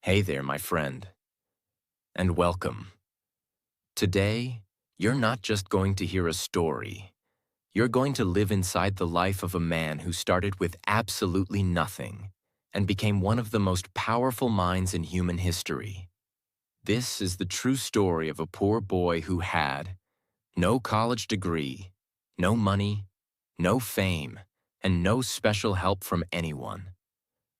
Hey there, my friend, and welcome. Today, you're not just going to hear a story. You're going to live inside the life of a man who started with absolutely nothing and became one of the most powerful minds in human history. This is the true story of a poor boy who had no college degree, no money, no fame, and no special help from anyone.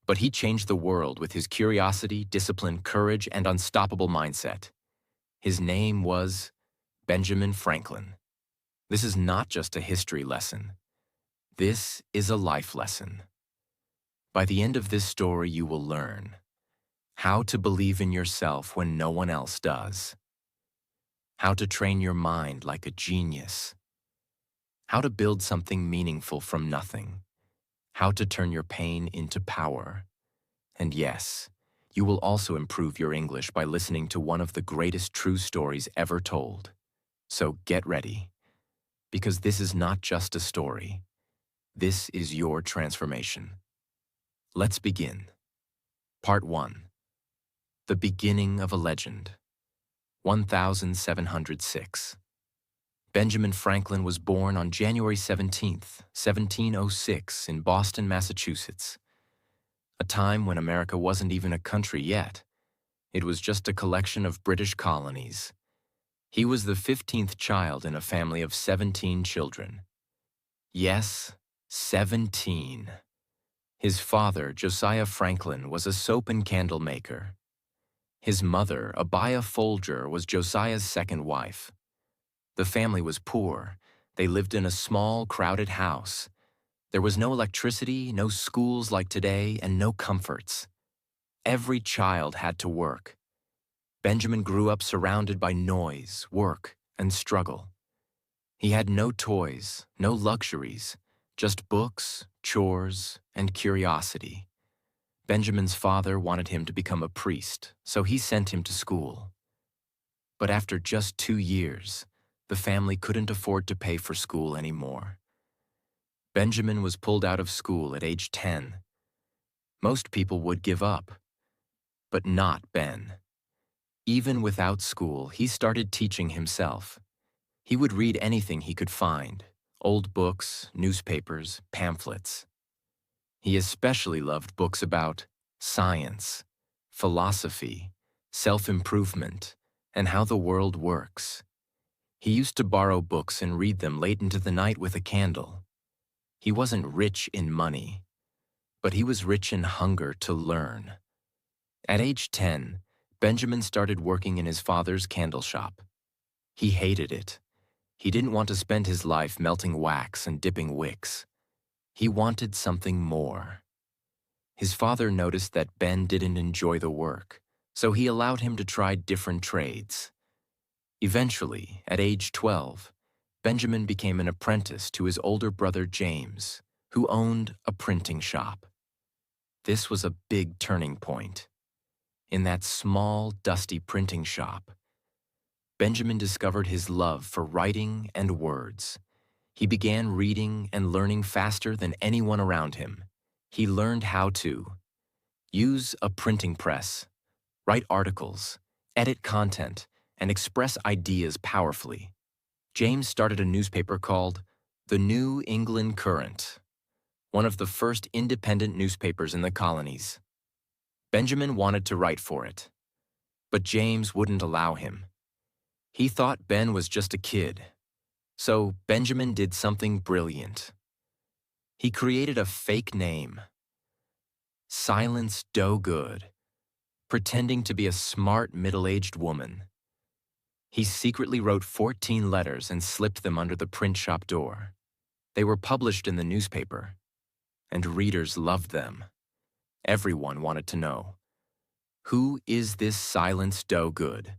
But he changed the world with his curiosity, discipline, courage, and unstoppable mindset. His name was Benjamin Franklin. This is not just a history lesson. This is a life lesson. By the end of this story, you will learn how to believe in yourself when no one else does, how to train your mind like a genius, how to build something meaningful from nothing, how to turn your pain into power. And yes, you will also improve your English by listening to one of the greatest true stories ever told. So get ready, because this is not just a story. This is your transformation. Let's begin. Part 1. The Beginning of a Legend. 1706. Benjamin Franklin was born on January 17th, 1706 in Boston, Massachusetts. A time when America wasn't even a country yet. It was just a collection of British colonies. He was the 15th child in a family of 17 children. Yes, 17. His father, Josiah Franklin, was a soap and candle maker. His mother, Abiah Folger, was Josiah's second wife. The family was poor. They lived in a small, crowded house. There was no electricity, no schools like today, and no comforts. Every child had to work. Benjamin grew up surrounded by noise, work, and struggle. He had no toys, no luxuries, just books, chores, and curiosity. Benjamin's father wanted him to become a priest, so he sent him to school. But after just 2 years, the family couldn't afford to pay for school anymore. Benjamin was pulled out of school at age 10. Most people would give up, but not Ben. Even without school, he started teaching himself. He would read anything he could find, old books, newspapers, pamphlets. He especially loved books about science, philosophy, self-improvement, and how the world works. He used to borrow books and read them late into the night with a candle. He wasn't rich in money, but he was rich in hunger to learn. At age 10, Benjamin started working in his father's candle shop. He hated it. He didn't want to spend his life melting wax and dipping wicks. He wanted something more. His father noticed that Ben didn't enjoy the work, so he allowed him to try different trades. Eventually, at age 12, Benjamin became an apprentice to his older brother James, who owned a printing shop. This was a big turning point. In that small, dusty printing shop, Benjamin discovered his love for writing and words. He began reading and learning faster than anyone around him. He learned how to use a printing press, write articles, edit content, and express ideas powerfully. James started a newspaper called the New England Courant, one of the first independent newspapers in the colonies. Benjamin wanted to write for it, but James wouldn't allow him. He thought Ben was just a kid, so Benjamin did something brilliant. He created a fake name, Silence Doe Good, pretending to be a smart middle-aged woman. He secretly wrote 14 letters and slipped them under the print shop door. They were published in the newspaper, and readers loved them. Everyone wanted to know, who is this Silence Doe Good?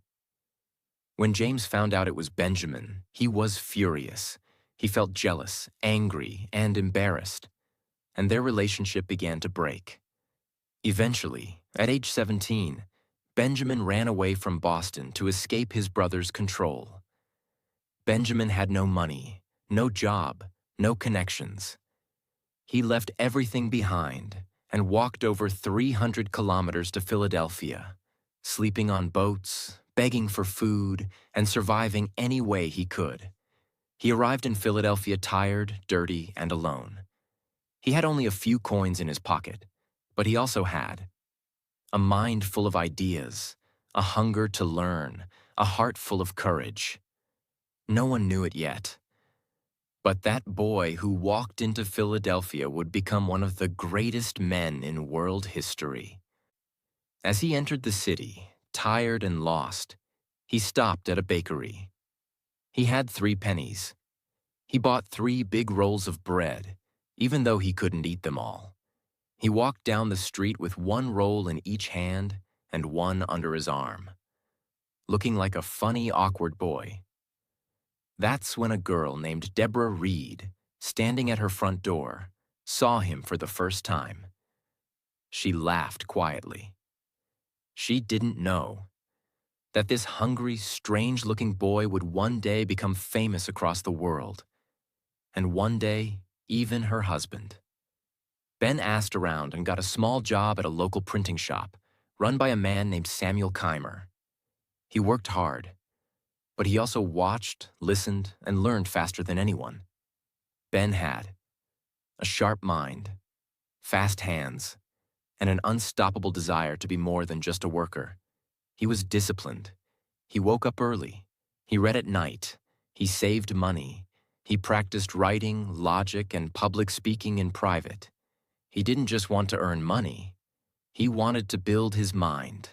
When James found out it was Benjamin, he was furious. He felt jealous, angry, and embarrassed, and their relationship began to break. Eventually, at age 17, Benjamin ran away from Boston to escape his brother's control. Benjamin had no money, no job, no connections. He left everything behind and walked over 300 kilometers to Philadelphia, sleeping on boats, begging for food, and surviving any way he could. He arrived in Philadelphia tired, dirty, and alone. He had only a few coins in his pocket, but he also had a mind full of ideas, a hunger to learn, a heart full of courage. No one knew it yet, but that boy who walked into Philadelphia would become one of the greatest men in world history. As he entered the city, tired and lost, he stopped at a bakery. He had 3 pennies. He bought 3 big rolls of bread, even though he couldn't eat them all. He walked down the street with 1 roll in each hand and 1 under his arm, looking like a funny, awkward boy. That's when a girl named Deborah Reed, standing at her front door, saw him for the first time. She laughed quietly. She didn't know that this hungry, strange-looking boy would one day become famous across the world, and one day, even her husband. Ben asked around and got a small job at a local printing shop, run by a man named Samuel Keimer. He worked hard, but he also watched, listened, and learned faster than anyone. Ben had a sharp mind, fast hands, and an unstoppable desire to be more than just a worker. He was disciplined. He woke up early. He read at night. He saved money. He practiced writing, logic, and public speaking in private. He didn't just want to earn money. He wanted to build his mind.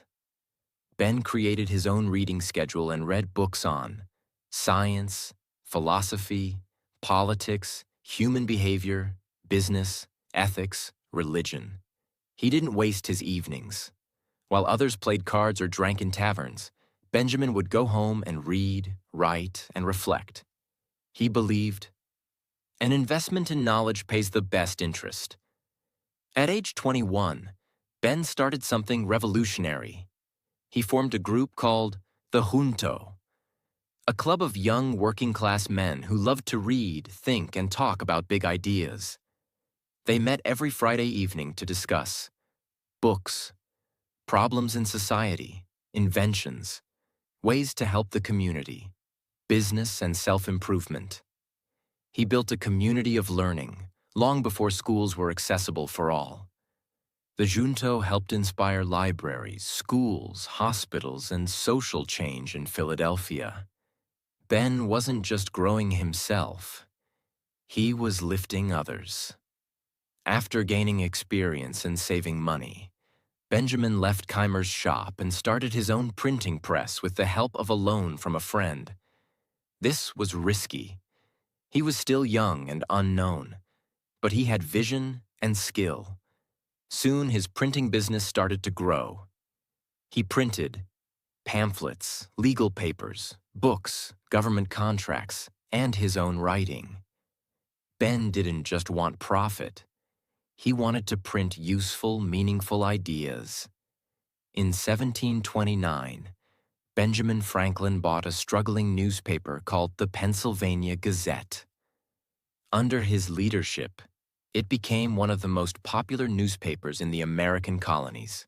Ben created his own reading schedule and read books on science, philosophy, politics, human behavior, business, ethics, religion. He didn't waste his evenings. While others played cards or drank in taverns, Benjamin would go home and read, write, and reflect. He believed, an investment in knowledge pays the best interest. At age 21, Ben started something revolutionary. He formed a group called the Junto, a club of young working-class men who loved to read, think, and talk about big ideas. They met every Friday evening to discuss books, problems in society, inventions, ways to help the community, business and self-improvement. He built a community of learning long before schools were accessible for all. The Junto helped inspire libraries, schools, hospitals, and social change in Philadelphia. Ben wasn't just growing himself. He was lifting others. After gaining experience and saving money, Benjamin left Keimer's shop and started his own printing press with the help of a loan from a friend. This was risky. He was still young and unknown, but he had vision and skill. Soon his printing business started to grow. He printed pamphlets, legal papers, books, government contracts, and his own writing. Ben didn't just want profit. He wanted to print useful, meaningful ideas. In 1729, Benjamin Franklin bought a struggling newspaper called the Pennsylvania Gazette. Under his leadership, it became one of the most popular newspapers in the American colonies.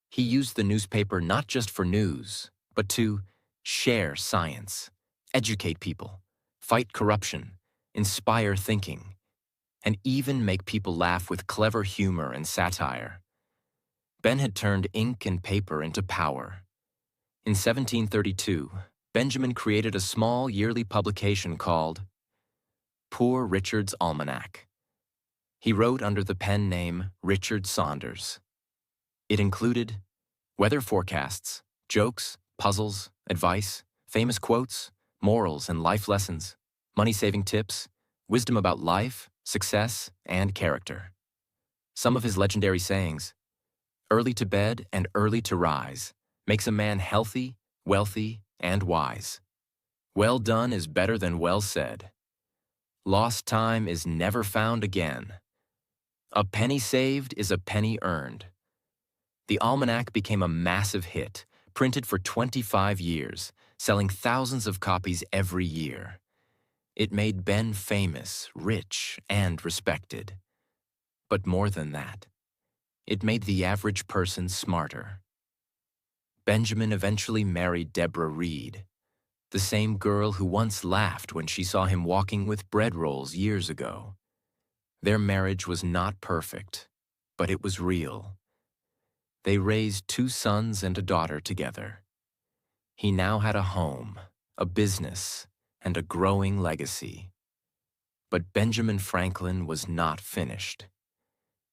He used the newspaper not just for news, but to share science, educate people, fight corruption, inspire thinking, and even make people laugh with clever humor and satire. Ben had turned ink and paper into power. In 1732, Benjamin created a small yearly publication called Poor Richard's Almanac. He wrote under the pen name Richard Saunders. It included weather forecasts, jokes, puzzles, advice, famous quotes, morals and life lessons, money-saving tips, wisdom about life, success, and character. Some of his legendary sayings: early to bed and early to rise makes a man healthy, wealthy, and wise. Well done is better than well said. Lost time is never found again. A penny saved is a penny earned. The almanac became a massive hit, printed for 25 years, selling thousands of copies every year. It made Ben famous, rich, and respected. But more than that, It made the average person smarter. Benjamin eventually married Deborah Reed, the same girl who once laughed when she saw him walking with bread rolls years ago. Their marriage was not perfect, but it was real. They raised 2 sons and a daughter together. He now had a home, a business, and a growing legacy. But Benjamin Franklin was not finished.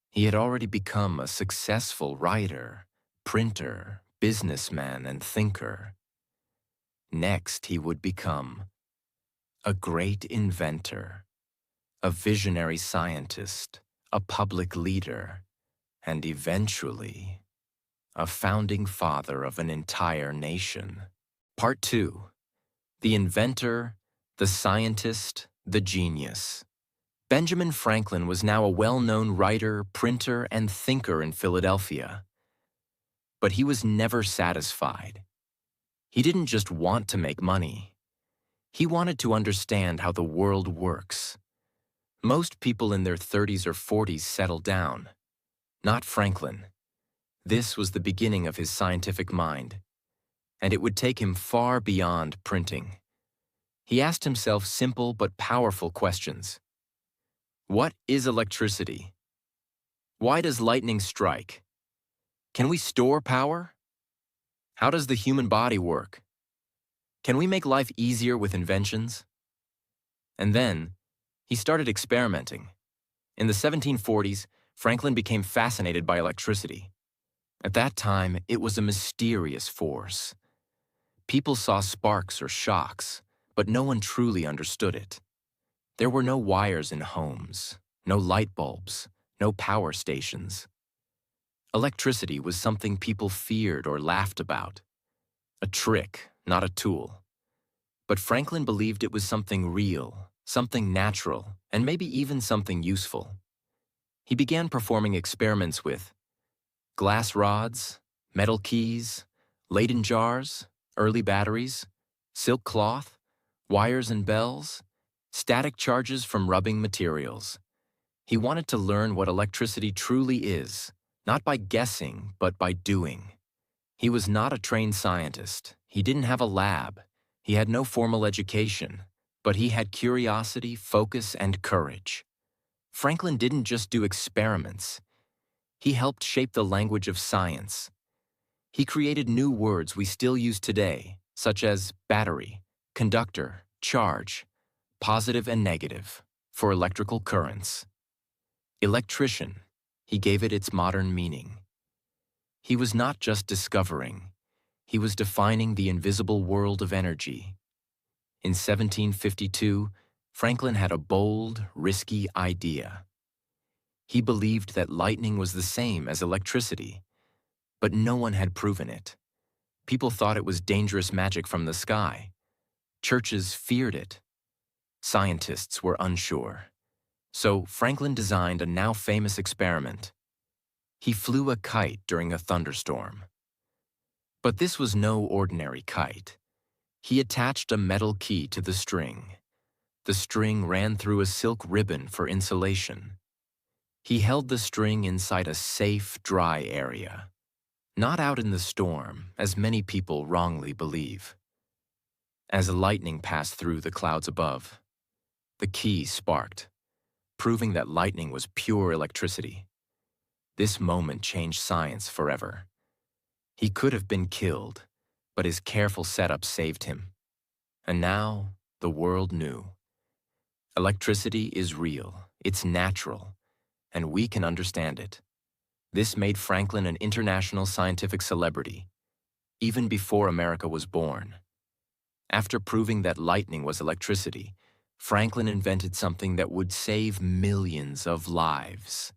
He had already become a successful writer, printer, businessman, and thinker. Next, he would become a great inventor, a visionary scientist, a public leader, and eventually, a founding father of an entire nation. Part 2. The inventor, the scientist, the genius. Benjamin Franklin was now a well-known writer, printer, and thinker in Philadelphia. But he was never satisfied. He didn't just want to make money. He wanted to understand how the world works. Most people in their 30s or 40s settle down. Not Franklin. This was the beginning of his scientific mind, and it would take him far beyond printing. He asked himself simple but powerful questions. What is electricity? Why does lightning strike? Can we store power? How does the human body work? Can we make life easier with inventions? And then, he started experimenting. In the 1740s, Franklin became fascinated by electricity. At that time, it was a mysterious force. People saw sparks or shocks, but no one truly understood it. There were no wires in homes, no light bulbs, no power stations. Electricity was something people feared or laughed about. A trick, not a tool. But Franklin believed it was something real, something natural, and maybe even something useful. He began performing experiments with glass rods, metal keys, Leyden jars, early batteries, silk cloth, wires and bells, static charges from rubbing materials. He wanted to learn what electricity truly is, not by guessing, but by doing. He was not a trained scientist. He didn't have a lab. He had no formal education, but he had curiosity, focus, and courage. Franklin didn't just do experiments. He helped shape the language of science. He created new words we still use today, such as battery, conductor, charge, positive and negative, for electrical currents. Electrician, he gave it its modern meaning. He was not just discovering, he was defining the invisible world of energy. In 1752, Franklin had a bold, risky idea. He believed that lightning was the same as electricity, but no one had proven it. People thought it was dangerous magic from the sky. Churches feared it. Scientists were unsure. So Franklin designed a now famous experiment. He flew a kite during a thunderstorm. But this was no ordinary kite. He attached a metal key to the string. The string ran through a silk ribbon for insulation. He held the string inside a safe, dry area, not out in the storm, as many people wrongly believe. As lightning passed through the clouds above, the key sparked, proving that lightning was pure electricity. This moment changed science forever. He could have been killed, but his careful setup saved him. And now, the world knew. Electricity is real, it's natural, and we can understand it. This made Franklin an international scientific celebrity, even before America was born. After proving that lightning was electricity, Franklin invented something that would save millions of lives.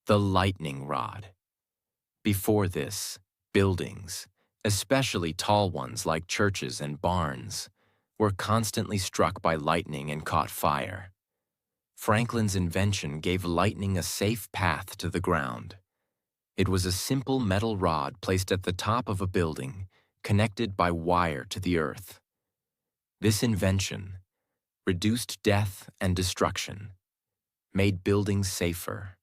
The lightning rod. Before this, buildings, especially tall ones like churches and barns, were constantly struck by lightning and caught fire. Franklin's invention gave lightning a safe path to the ground. It was a simple metal rod placed at the top of a building, connected by wire to the earth. This invention reduced death and destruction, made buildings safer,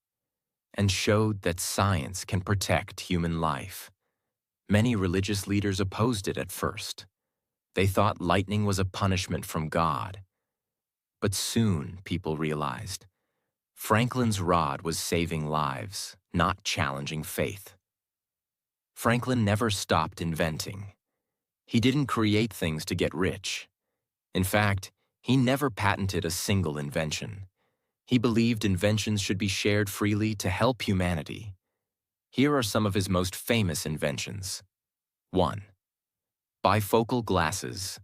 and showed that science can protect human life. Many religious leaders opposed it at first. They thought lightning was a punishment from God. But soon people realized Franklin's rod was saving lives, not challenging faith. Franklin never stopped inventing. He didn't create things to get rich. In fact, he never patented a single invention. He believed inventions should be shared freely to help humanity. Here are some of his most famous inventions. 1. Bifocal glasses.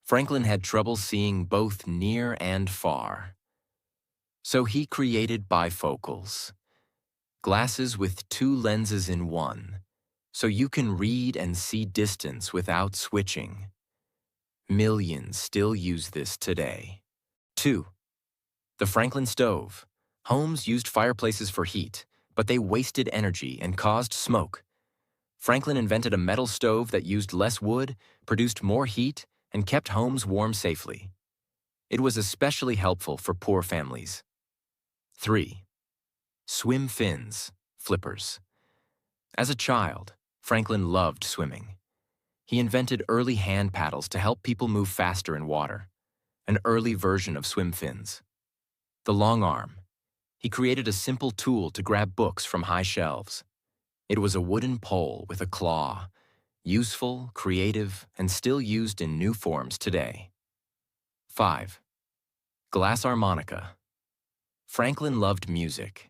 Franklin had trouble seeing both near and far. So he created bifocals, glasses with two lenses in one, so you can read and see distance without switching. Millions still use this today. 2. The Franklin stove. Homes used fireplaces for heat, but they wasted energy and caused smoke. Franklin invented a metal stove that used less wood, produced more heat, and kept homes warm safely. It was especially helpful for poor families. 3. Swim fins, flippers. As a child, Franklin loved swimming. He invented early hand paddles to help people move faster in water, an early version of swim fins. The long arm. He created a simple tool to grab books from high shelves. It was a wooden pole with a claw, useful, creative, and still used in new forms today. 5. Glass harmonica. Franklin loved music.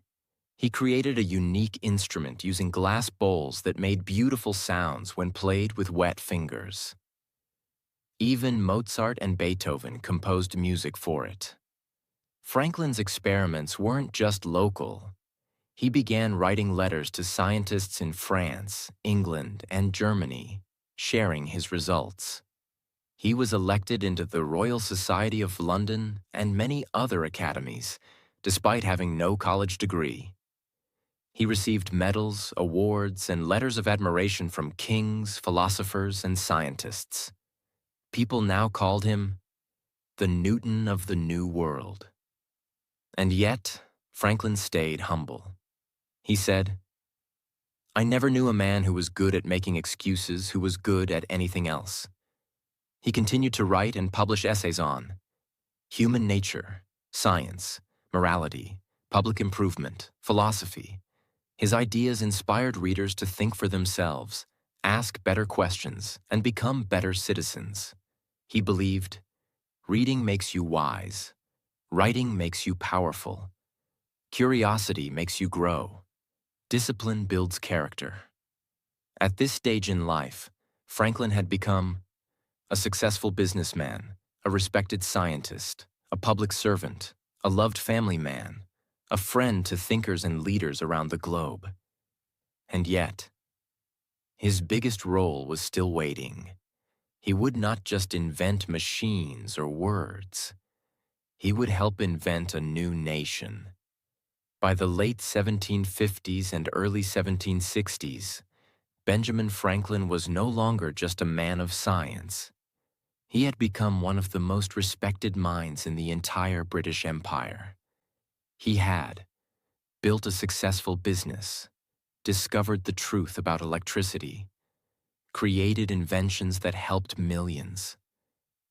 He created a unique instrument using glass bowls that made beautiful sounds when played with wet fingers. Even Mozart and Beethoven composed music for it. Franklin's experiments weren't just local. He began writing letters to scientists in France, England, and Germany, sharing his results. He was elected into the Royal Society of London and many other academies, despite having no college degree. He received medals, awards, and letters of admiration from kings, philosophers, and scientists. People now called him the Newton of the New World. And yet, Franklin stayed humble. He said, "I never knew a man who was good at making excuses who was good at anything else." He continued to write and publish essays on human nature, science, morality, public improvement, philosophy. His ideas inspired readers to think for themselves, ask better questions, and become better citizens. He believed, reading makes you wise, writing makes you powerful, curiosity makes you grow, discipline builds character. At this stage in life, Franklin had become a successful businessman, a respected scientist, a public servant, a loved family man, a friend to thinkers and leaders around the globe. And yet, his biggest role was still waiting. He would not just invent machines or words. He would help invent a new nation. By the late 1750s and early 1760s, Benjamin Franklin was no longer just a man of science. He had become one of the most respected minds in the entire British Empire. He had built a successful business, discovered the truth about electricity, created inventions that helped millions,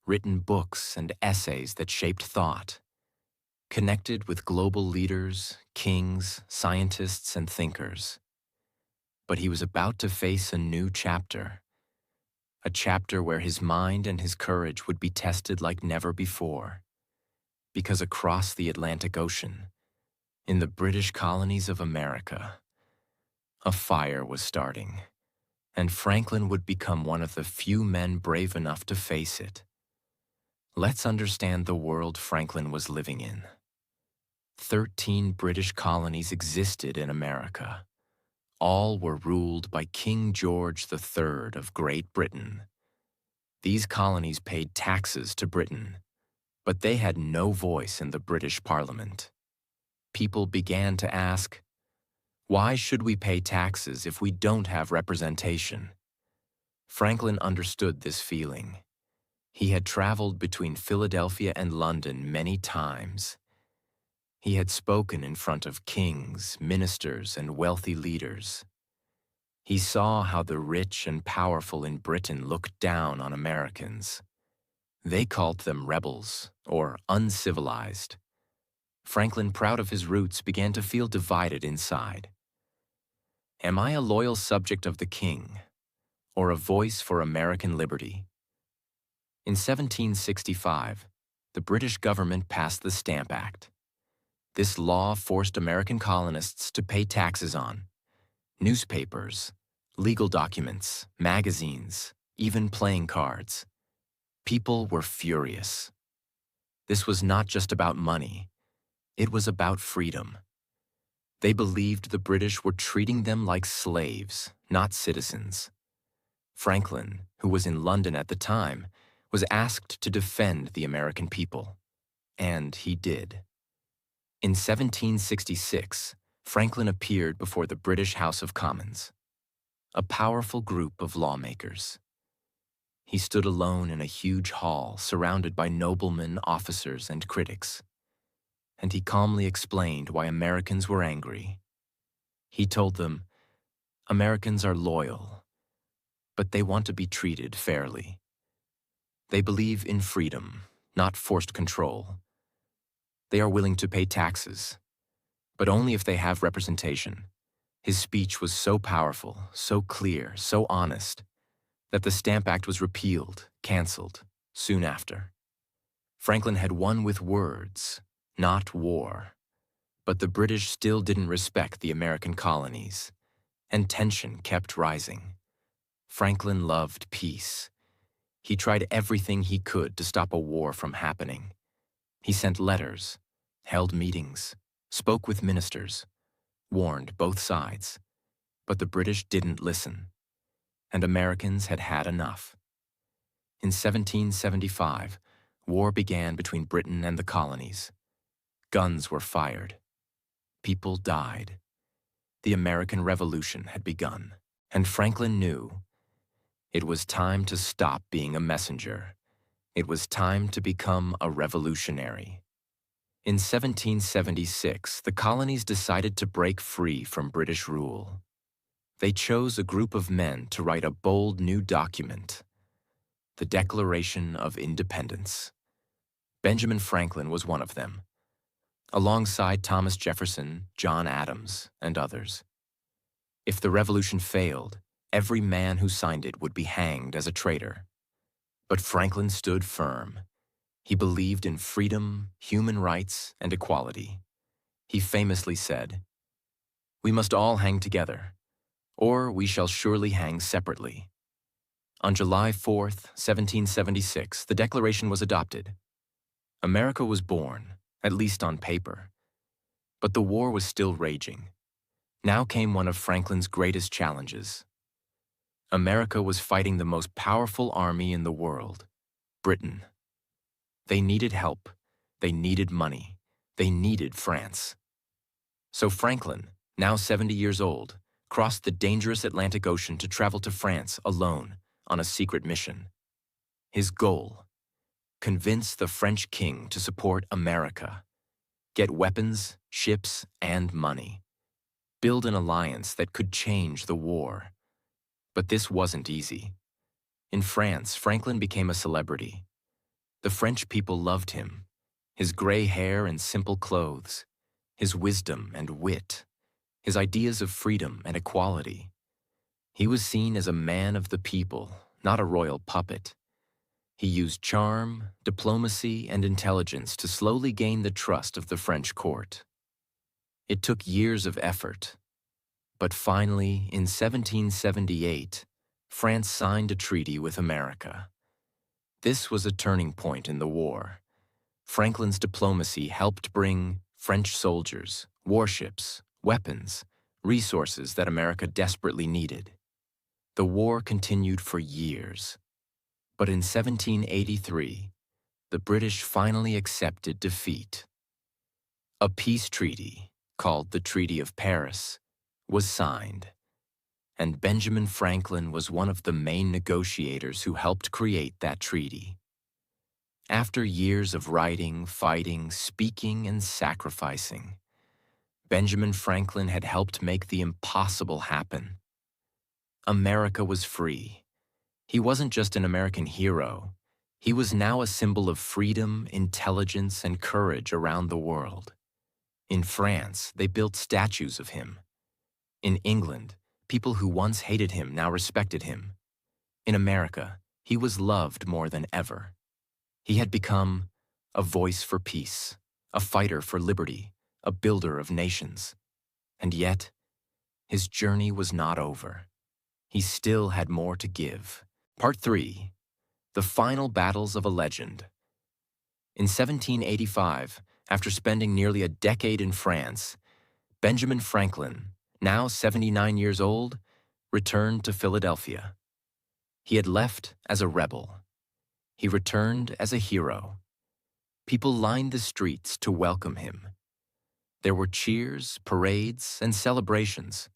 written books and essays that shaped thought, connected with global leaders, kings, scientists, and thinkers. But he was about to face a new chapter, a chapter where his mind and his courage would be tested like never before. Because across the Atlantic Ocean, in the British colonies of America, a fire was starting, and Franklin would become one of the few men brave enough to face it. Let's understand the world Franklin was living in. 13 British colonies existed in America. All were ruled by King George III of Great Britain. These colonies paid taxes to Britain, but they had no voice in the British Parliament. People began to ask, why should we pay taxes if we don't have representation? Franklin understood this feeling. He had traveled between Philadelphia and London many times. He had spoken in front of kings, ministers, and wealthy leaders. He saw how the rich and powerful in Britain looked down on Americans. They called them rebels or uncivilized. Franklin, proud of his roots, began to feel divided inside. Am I a loyal subject of the king, or a voice for American liberty? In 1765, the British government passed the Stamp Act. This law forced American colonists to pay taxes on newspapers, legal documents, magazines, even playing cards. People were furious. This was not just about money. It was about freedom. They believed the British were treating them like slaves, not citizens. Franklin, who was in London at the time, was asked to defend the American people. And he did. In 1766, Franklin appeared before the British House of Commons, a powerful group of lawmakers. He stood alone in a huge hall surrounded by noblemen, officers, and critics. And he calmly explained why Americans were angry. He told them, Americans are loyal, but they want to be treated fairly. They believe in freedom, not forced control. They are willing to pay taxes, but only if they have representation. His speech was so powerful, so clear, so honest, that the Stamp Act was repealed, canceled, soon after. Franklin had won with words, not war. But the British still didn't respect the American colonies, and tension kept rising. Franklin loved peace. He tried everything he could to stop a war from happening. He sent letters, held meetings, spoke with ministers, warned both sides. But the British didn't listen, and Americans had had enough. In 1775, war began between Britain and the colonies. Guns were fired. People died. The American Revolution had begun, and Franklin knew it was time to stop being a messenger. It was time to become a revolutionary. In 1776, the colonies decided to break free from British rule. They chose a group of men to write a bold new document, the Declaration of Independence. Benjamin Franklin was one of them, alongside Thomas Jefferson, John Adams, and others. If the revolution failed, every man who signed it would be hanged as a traitor. But Franklin stood firm. He believed in freedom, human rights, and equality. He famously said, "We must all hang together, or we shall surely hang separately." On July 4th, 1776, the Declaration was adopted. America was born, at least on paper. But the war was still raging. Now came one of Franklin's greatest challenges. America was fighting the most powerful army in the world, Britain. They needed help. They needed money. They needed France. So Franklin, now 70 years old, crossed the dangerous Atlantic Ocean to travel to France alone on a secret mission. His goal: convince the French king to support America, get weapons, ships, and money, build an alliance that could change the war. But this wasn't easy. In France, Franklin became a celebrity. The French people loved him, his gray hair and simple clothes, his wisdom and wit, his ideas of freedom and equality. He was seen as a man of the people, not a royal puppet. He used charm, diplomacy, and intelligence to slowly gain the trust of the French court. It took years of effort, but finally, in 1778, France signed a treaty with America. This was a turning point in the war. Franklin's diplomacy helped bring French soldiers, warships, weapons, resources that America desperately needed. The war continued for years. But in 1783, the British finally accepted defeat. A peace treaty, called the Treaty of Paris, was signed, and Benjamin Franklin was one of the main negotiators who helped create that treaty. After years of writing, fighting, speaking, and sacrificing, Benjamin Franklin had helped make the impossible happen. America was free. He wasn't just an American hero. He was now a symbol of freedom, intelligence, and courage around the world. In France, they built statues of him. In England, people who once hated him now respected him. In America, he was loved more than ever. He had become a voice for peace, a fighter for liberty, a builder of nations. And yet, his journey was not over. He still had more to give. Part 3. The Final Battles of a Legend. In 1785, after spending nearly a decade in France, Benjamin Franklin, now 79 years old, returned to Philadelphia. He had left as a rebel. He returned as a hero. People lined the streets to welcome him. There were cheers, parades, and celebrations.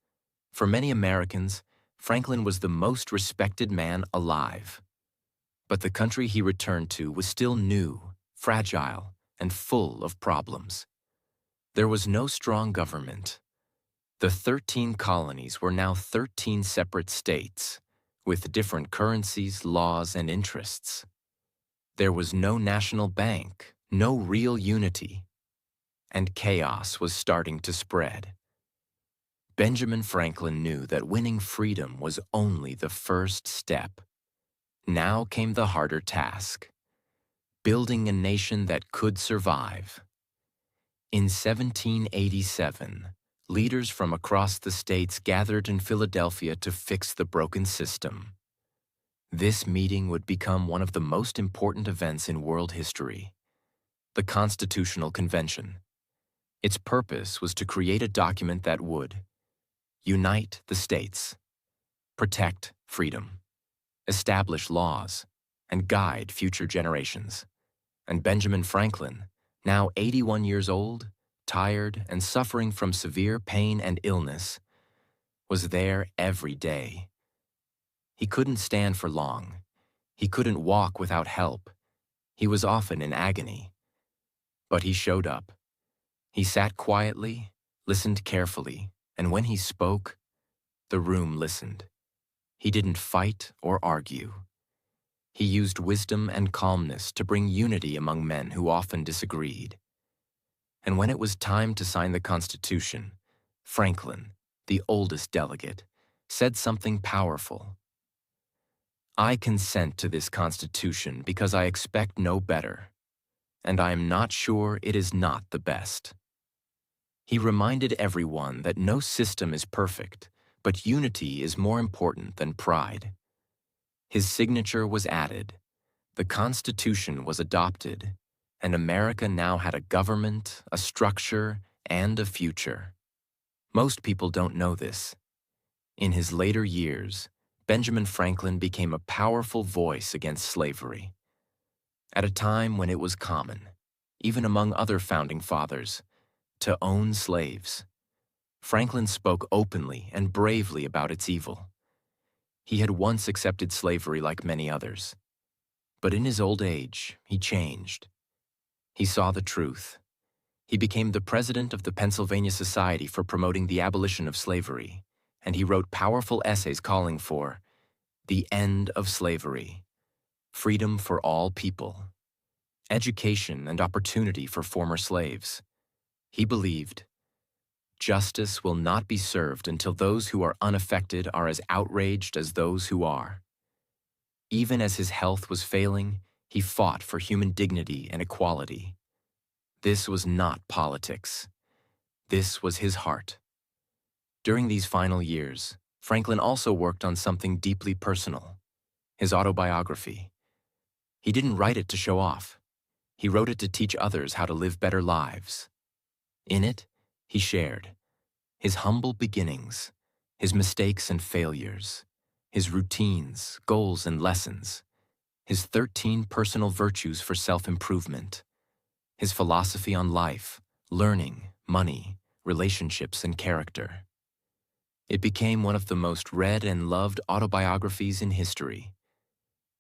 For many Americans, Franklin was the most respected man alive. But the country he returned to was still new, fragile, and full of problems. There was no strong government. The 13 colonies were now 13 separate states, with different currencies, laws, and interests. There was no national bank, no real unity, and chaos was starting to spread. Benjamin Franklin knew that winning freedom was only the first step. Now came the harder task: building a nation that could survive. In 1787, leaders from across the states gathered in Philadelphia to fix the broken system. This meeting would become one of the most important events in world history: the Constitutional Convention. Its purpose was to create a document that would unite the states, protect freedom, establish laws, and guide future generations. And Benjamin Franklin, now 81 years old, tired, and suffering from severe pain and illness, was there every day. He couldn't stand for long. He couldn't walk without help. He was often in agony. But he showed up. He sat quietly, listened carefully, and when he spoke, the room listened. He didn't fight or argue. He used wisdom and calmness to bring unity among men who often disagreed. And when it was time to sign the Constitution, Franklin, the oldest delegate, said something powerful. "I consent to this Constitution because I expect no better, and I am not sure it is not the best." He reminded everyone that no system is perfect, but unity is more important than pride. His signature was added, the Constitution was adopted, and America now had a government, a structure, and a future. Most people don't know this. In his later years, Benjamin Franklin became a powerful voice against slavery. At a time when it was common, even among other founding fathers, to own slaves, Franklin spoke openly and bravely about its evil. He had once accepted slavery like many others. But in his old age, he changed. He saw the truth. He became the president of the Pennsylvania Society for Promoting the Abolition of Slavery, and he wrote powerful essays calling for the end of slavery, freedom for all people, education and opportunity for former slaves. He believed, justice will not be served until those who are unaffected are as outraged as those who are. Even as his health was failing, he fought for human dignity and equality. This was not politics. This was his heart. During these final years, Franklin also worked on something deeply personal, his autobiography. He didn't write it to show off. He wrote it to teach others how to live better lives. In it, he shared his humble beginnings, his mistakes and failures, his routines, goals, and lessons, his 13 personal virtues for self-improvement, his philosophy on life, learning, money, relationships, and character. It became one of the most read and loved autobiographies in history.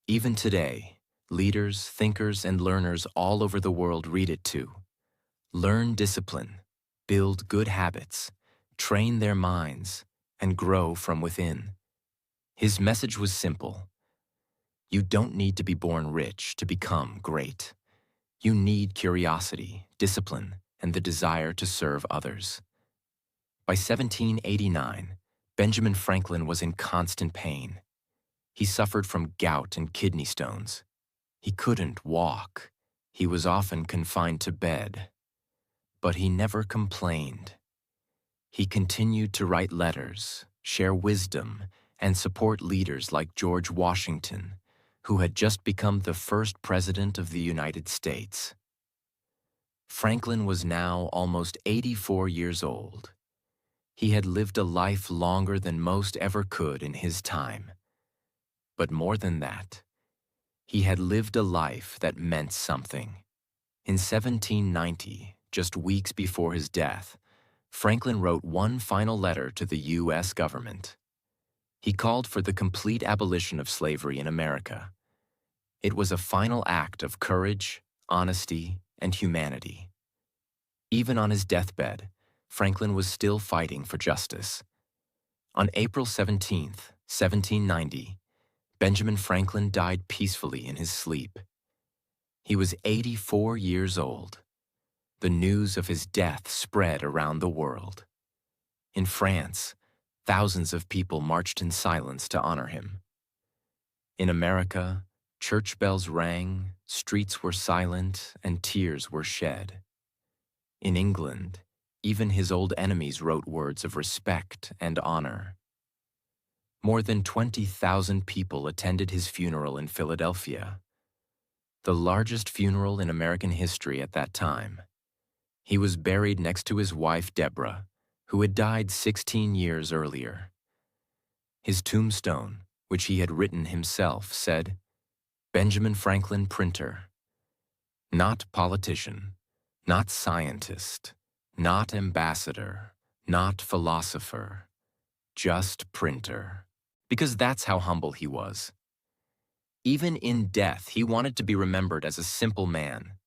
Even today, Leaders, thinkers, and learners all over the world read it too. Learn discipline, build good habits, train their minds, and grow from within. His message was simple. You don't need to be born rich to become great. You need curiosity, discipline, and the desire to serve others. By 1789, Benjamin Franklin was in constant pain. He suffered from gout and kidney stones. He couldn't walk. He was often confined to bed. But he never complained. He continued to write letters, share wisdom, and support leaders like George Washington, who had just become the first president of the United States. Franklin was now almost 84 years old. He had lived a life longer than most ever could in his time. But more than that, he had lived a life that meant something. In 1790, just weeks before his death, Franklin wrote one final letter to the U.S. government. He called for the complete abolition of slavery in America. It was a final act of courage, honesty, and humanity. Even on his deathbed, Franklin was still fighting for justice. On April 17, 1790, Benjamin Franklin died peacefully in his sleep. He was 84 years old. The news of his death spread around the world. In France, thousands of people marched in silence to honor him. In America, church bells rang, streets were silent, and tears were shed. In England, even his old enemies wrote words of respect and honor. More than 20,000 people attended his funeral in Philadelphia, the largest funeral in American history at that time. He was buried next to his wife, Deborah, who had died 16 years earlier. His tombstone, which he had written himself, said, "Benjamin Franklin, printer. Not politician, not scientist, not ambassador, not philosopher, just printer." Because that's how humble he was. Even in death, he wanted to be remembered as a simple man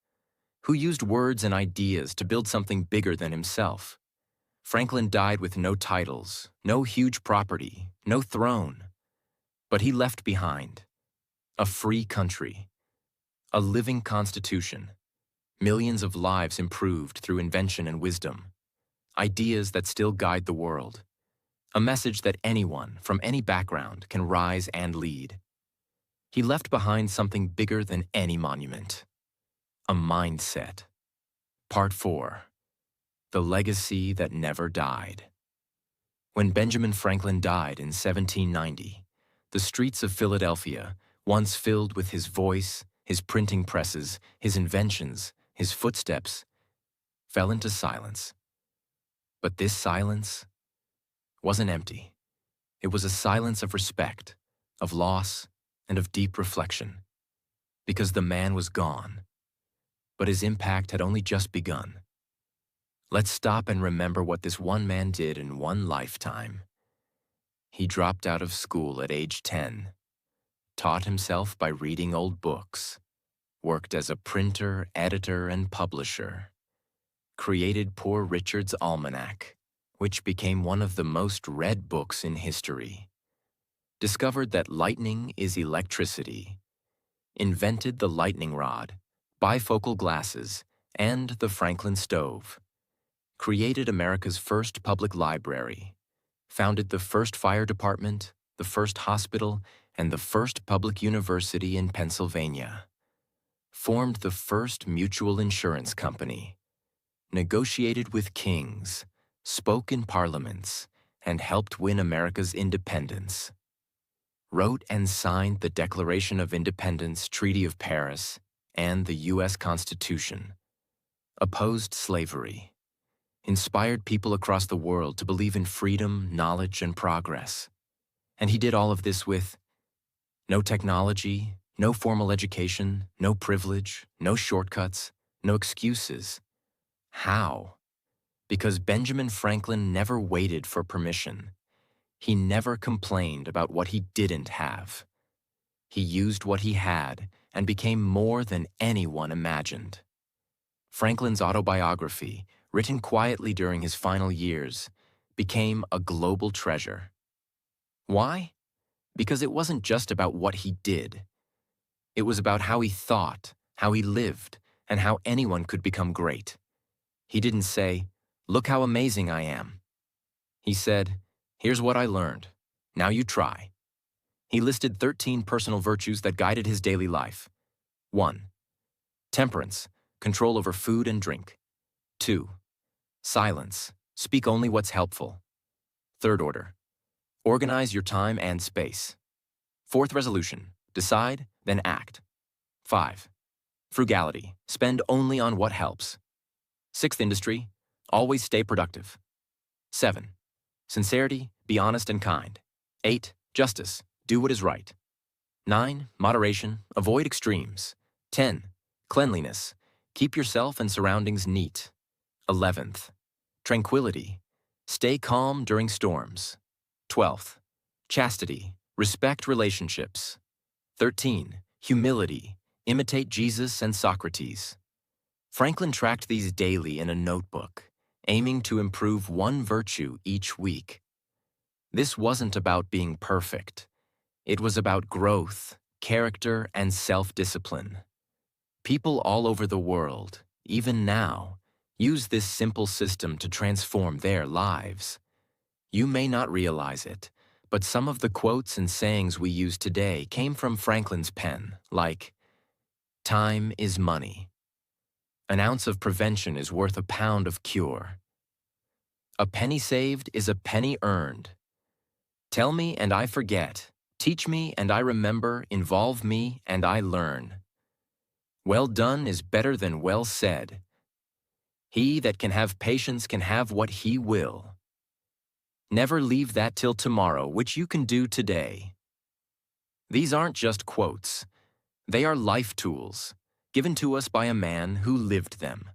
who used words and ideas to build something bigger than himself. Franklin died with no titles, no huge property, no throne. But he left behind a free country, a living constitution, millions of lives improved through invention and wisdom, ideas that still guide the world, a message that anyone from any background can rise and lead. He left behind something bigger than any monument. A mindset. Part 4. The legacy that never died. When Benjamin Franklin died in 1790, the streets of Philadelphia, once filled with his voice, his printing presses, his inventions, his footsteps, fell into silence. But this silence wasn't empty. It was a silence of respect, of loss, and of deep reflection. Because the man was gone, but his impact had only just begun. Let's stop and remember what this one man did in one lifetime. He dropped out of school at age 10, taught himself by reading old books, worked as a printer, editor, and publisher, created Poor Richard's Almanac, which became one of the most read books in history, discovered that lightning is electricity, invented the lightning rod, bifocal glasses, and the Franklin stove, created America's first public library, founded the first fire department, the first hospital, and the first public university in Pennsylvania, formed the first mutual insurance company, negotiated with kings, spoke in parliaments, and helped win America's independence, wrote and signed the Declaration of Independence, Treaty of Paris, and the U.S. Constitution, opposed slavery, inspired people across the world to believe in freedom, knowledge, and progress. And he did all of this with no technology, no formal education, no privilege, no shortcuts, no excuses. How? Because Benjamin Franklin never waited for permission. He never complained about what he didn't have. He used what he had and became more than anyone imagined. Franklin's autobiography, written quietly during his final years, became a global treasure. Why? Because it wasn't just about what he did. It was about how he thought, how he lived, and how anyone could become great. He didn't say, "Look how amazing I am." He said, "Here's what I learned. Now you try." He listed 13 personal virtues that guided his daily life. 1. Temperance, control over food and drink. 2. Silence, speak only what's helpful. Third order, organize your time and space. Fourth resolution, decide, then act. 5. Frugality, spend only on what helps. Sixth industry, always stay productive. 7. Sincerity, be honest and kind. 8. Justice, do what is right. 9. Moderation, avoid extremes. 10. Cleanliness, keep yourself and surroundings neat. 11th. Tranquility, stay calm during storms. 12th. Chastity, respect relationships. 13. Humility, imitate Jesus and Socrates. Franklin tracked these daily in a notebook, aiming to improve one virtue each week. This wasn't about being perfect. It was about growth, character, and self-discipline. People all over the world, even now, use this simple system to transform their lives. You may not realize it, but some of the quotes and sayings we use today came from Franklin's pen, like, "Time is money. An ounce of prevention is worth a pound of cure. A penny saved is a penny earned. Tell me and I forget. Teach me and I remember. Involve me and I learn. Well done is better than well said. He that can have patience can have what he will. Never leave that till tomorrow, which you can do today." These aren't just quotes. They are life tools, given to us by a man who lived them.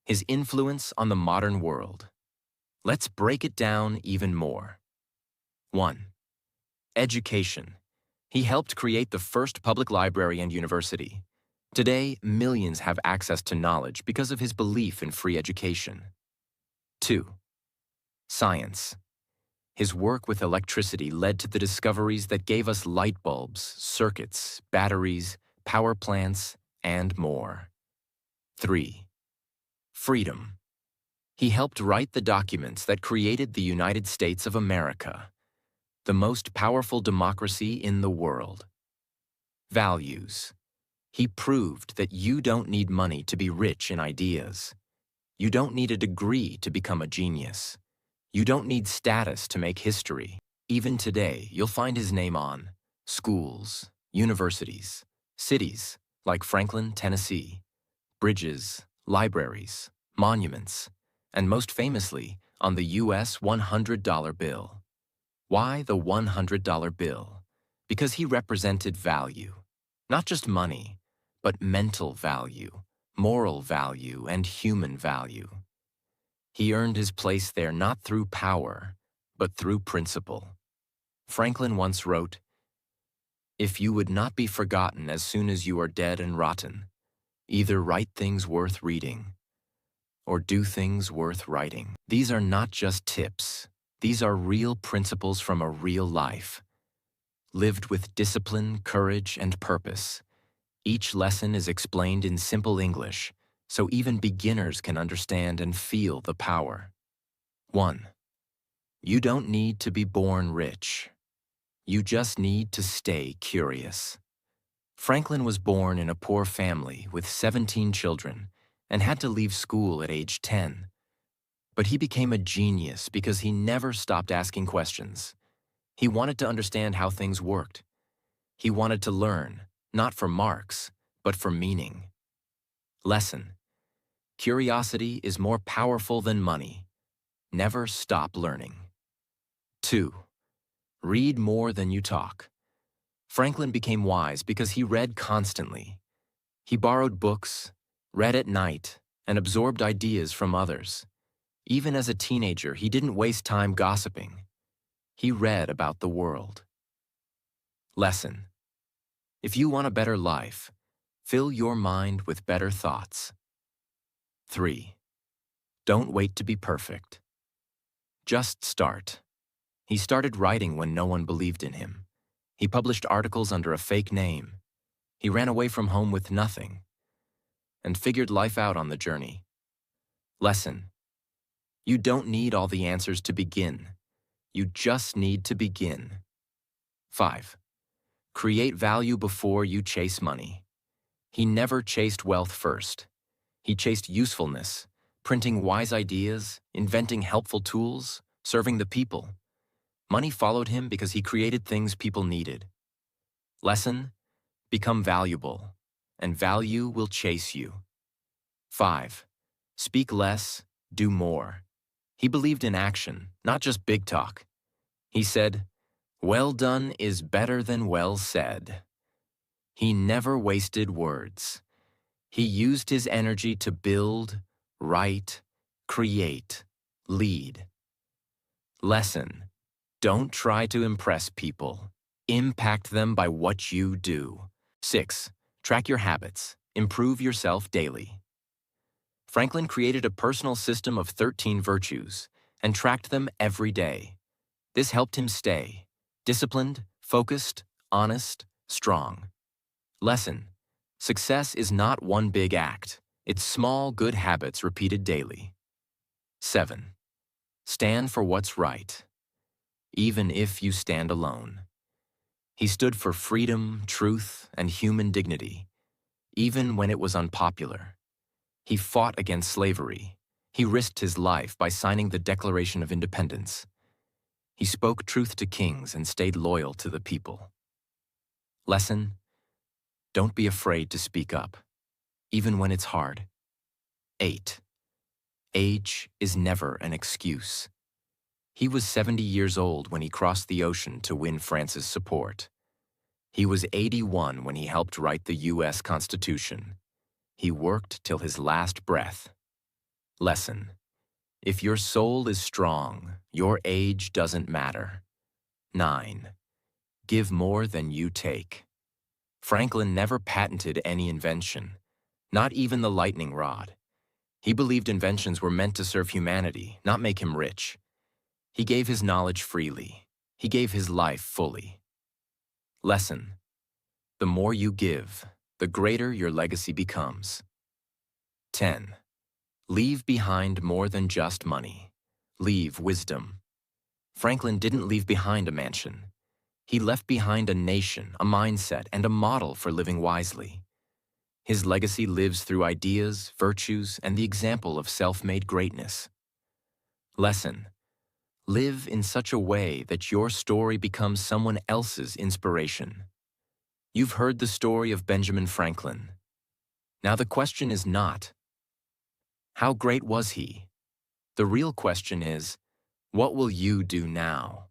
His influence on the modern world. Let's break it down even more. 1. Education. He helped create the first public library and university. Today, millions have access to knowledge because of his belief in free education. 2. Science. His work with electricity led to the discoveries that gave us light bulbs, circuits, batteries, power plants, and more. 3. Freedom. He helped write the documents that created the United States of America, the most powerful democracy in the world. Values. He proved that you don't need money to be rich in ideas. You don't need a degree to become a genius. You don't need status to make history. Even today, you'll find his name on schools, universities, cities like Franklin, Tennessee, bridges, libraries, monuments, and most famously, on the U.S. $100 bill. Why the $100 bill? Because he represented value. Not just money, but mental value, moral value, and human value. He earned his place there not through power, but through principle. Franklin once wrote, "If you would not be forgotten as soon as you are dead and rotten, either write things worth reading or do things worth writing." These are not just tips. These are real principles from a real life, lived with discipline, courage, and purpose. Each lesson is explained in simple English, so even beginners can understand and feel the power. 1. You don't need to be born rich. You just need to stay curious. Franklin was born in a poor family with 17 children and had to leave school at age 10. But he became a genius because he never stopped asking questions. He wanted to understand how things worked. He wanted to learn, not for marks, but for meaning. Lesson: curiosity is more powerful than money. Never stop learning. 2. Read more than you talk. Franklin became wise because he read constantly. He borrowed books, read at night, and absorbed ideas from others. Even as a teenager, he didn't waste time gossiping. He read about the world. Lesson: If you want a better life, fill your mind with better thoughts. 3. Don't wait to be perfect. Just start. He started writing when no one believed in him. He published articles under a fake name. He ran away from home with nothing and figured life out on the journey. Lesson: you don't need all the answers to begin. You just need to begin. 5. Create value before you chase money. He never chased wealth first. He chased usefulness, printing wise ideas, inventing helpful tools, serving the people. Money followed him because he created things people needed. Lesson: become valuable, and value will chase you. 5. Speak less, do more. He believed in action, not just big talk. He said, "Well done is better than well said." He never wasted words. He used his energy to build, write, create, lead. Lesson: don't try to impress people. Impact them by what you do. 6. Track your habits. Improve yourself daily. Franklin created a personal system of 13 virtues and tracked them every day. This helped him stay disciplined, focused, honest, strong. Lesson: success is not one big act. It's small, good habits repeated daily. 7. Stand for what's right, even if you stand alone. He stood for freedom, truth, and human dignity, even when it was unpopular. He fought against slavery. He risked his life by signing the Declaration of Independence. He spoke truth to kings and stayed loyal to the people. Lesson: don't be afraid to speak up, even when it's hard. 8. Age is never an excuse. He was 70 years old when he crossed the ocean to win France's support. He was 81 when he helped write the U.S. Constitution. He worked till his last breath. Lesson: if your soul is strong, your age doesn't matter. 9. Give more than you take. Franklin never patented any invention, not even the lightning rod. He believed inventions were meant to serve humanity, not make him rich. He gave his knowledge freely. He gave his life fully. Lesson: the more you give, the greater your legacy becomes. 10. Leave behind more than just money. Leave wisdom. Franklin didn't leave behind a mansion. He left behind a nation, a mindset, and a model for living wisely. His legacy lives through ideas, virtues, and the example of self-made greatness. Lesson: live in such a way that your story becomes someone else's inspiration. You've heard the story of Benjamin Franklin. Now the question is not, how great was he? The real question is, what will you do now?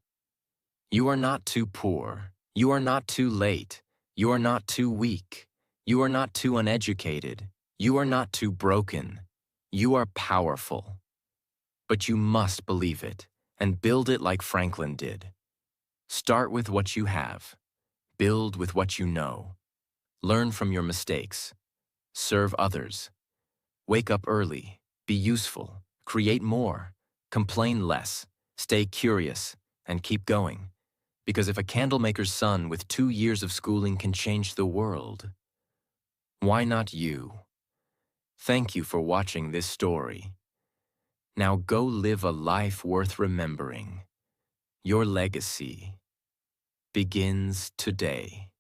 You are not too poor. You are not too late. You are not too weak. You are not too uneducated. You are not too broken. You are powerful. But you must believe it and build it like Franklin did. Start with what you have. Build with what you know. Learn from your mistakes. Serve others. Wake up early. Be useful. Create more. Complain less. Stay curious. And keep going. Because if a candlemaker's son with 2 years of schooling can change the world, why not you? Thank you for watching this story. Now go live a life worth remembering. Your legacy begins today.